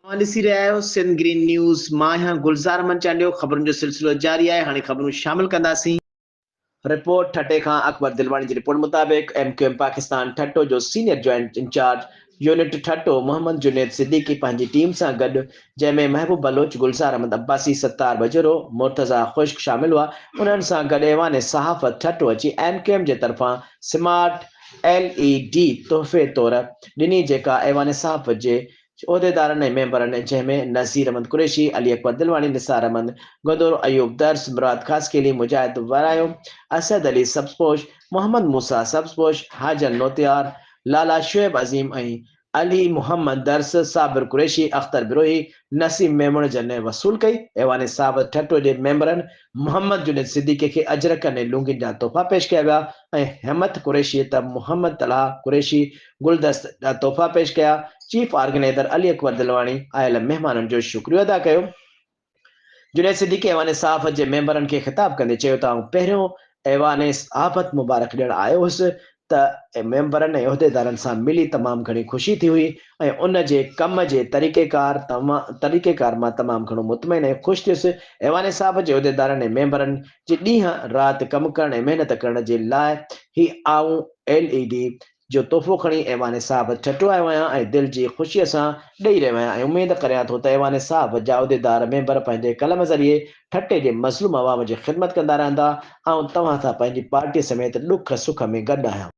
ॾिसी रहिया आहियो सिंध ग्रीन न्यूज़। मां आहियां गुलज़ार मंचांडियो। ख़बरुनि जो सिलसिलो जारी आहे। हाणे ख़बरूं शामिल कंदासीं। रिपोर्ट ठटे खां अकबर दिलवानी जी रिपोर्ट मुताबिक़ MQM पाकिस्तान ठट्टो जो senior joint in charge unit Thatta Mohammad Junaid Siddiqui पंहिंजी टीम सां गॾु, जंहिंमें महबूब बलोच, गुलज़ार अहमद अब्बासी, सत्तार बजरो, मुर्तज़ा ख़ुश्क शामिल हुआ, उन्हनि सां गॾु ऐवान सहाफ़त ठट्टो अची MQM जे तरफ़ां स्मार्ट LED तोहफ़े तौरु ॾिनी, जेका ऐवान सहाफ़त जे उहिदेदारनि ऐं मेंबरनि, जंहिंमें नज़ीर अहमद कुरैशी, अली अकबर दिलवानी, निसार अहमद गदोर, अयूब दर्स, मुराद खासकेली, मुजाहिद वरायो, असद अली सब्सपोश, मोहम्मद मूसा सब्सपोश, हाजन नोतियार, लाला शुएब अज़ीम ऐं अली मोहम्मद दर्स, साबिर कुरैशी, अख्तर बिरोही, नसीम मेमण जन वसूल कई। ऐवान सहाफ़त ठट्टो जे मेंबरनि मोहम्मद जुनेद सिद्दीकी खे अजरकनि ऐं लुंगियुनि जा तोहफ़ा पेश कया विया ऐं हिम्मत कुरैशी त मोहम्मद तलहा कुरैशी गुलदस्त जा तोहफ़ा पेश कया। चीफ ऑर्गेनाइज़र अली अकबर दिलवानी आयल महिमाननि जो शुक्रिया अदा कयो। जुनेद सिद्दीकी ऐवान सहाफ़त जे मेंबरनि खे ख़िताब कंदे चयो त पहिरियों ऐवान सहाफ़त मुबारक ॾियणु आयो हुउसि त मेंबरनि ऐं उहिदेदारनि सां मिली तमामु घणी ख़ुशी थी हुई ऐं उन जे कम जे तरीक़ेकार मां तमामु घणो मुतमइन ऐं ख़ुशि थियुसि। ऐवान सहाफ़त जे उहिदेदारनि ऐं मेंबरनि जे ॾींहं राति कमु करण ऐं महिनत करण जे लाइ ही आऊं LED जो तोहफ़ो खणी ऐवान सहाफ़त ठट्टो आयो आहियां ऐं दिलि जी ख़ुशीअ सां ॾेई रहियो आहियां ऐं उमेद करियां थो त ऐवान सहाफ़त जा उहिदेदार मेंबर पंहिंजे कलम ज़रिए ठट्टे जे मज़लूम अवाम जी ख़िदमत कंदा रहंदा ऐं तव्हां सां पंहिंजी पार्टीअ समेत ॾुख सुख में गॾु आहियां।